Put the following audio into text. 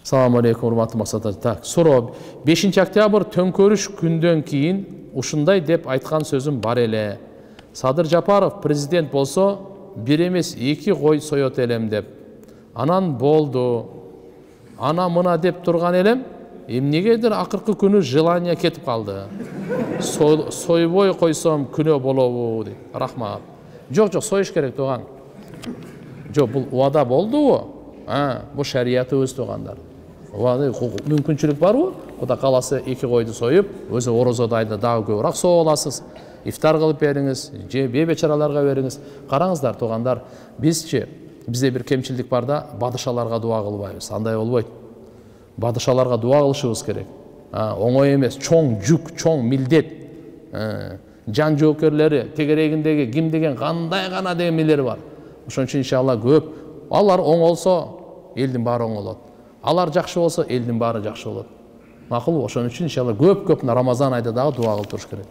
Салам алейкум, урматтуу максаттар. Так, суроо 5 октябрь төңкөрүш күндөн кийин ушундай деп айткан сөзүм бар эле. Садыр Жапаров президент болсо, бир эмес 2 кой соет элем деп. Анан болду. Ана мына деп турган элем, эмнегедир акыркы күнү желание кетип калды. Сойбой койсом күнөө болобу дейт. Рахмат. Жок, союш керек туган. Жок, бул убада болдубу? Бул шариятыбыз тугандар. Убада мүмкүнчүлүк барбы? Кудай кааласа 2 койду союп, өзү орозодо айда дагы көбүрөөк соо аласыз. Ифтар кылып бериңиз, же бечараларга бериңиз. Караңыздар тугандар, бизде бир кемчилдик бар да, бадышаларга дуа кылбайбыз. Андай болбойт. Бадышаларга дуа кылышыбыз керек. Оңой эмес, чоң жүк, чоң милдет. Жан жоокерлери, тегерегиндеги ким деген кандай гана деген милдери бар. Ошон үчүн иншалла көп. Алар оңолсо, элдин баары оңолот. Алар жакшы болсо, элдин баары жакшы болот. Макул, ошон үчүн иншалла көп Рамазан айда дагы дуа кылып туруш керек.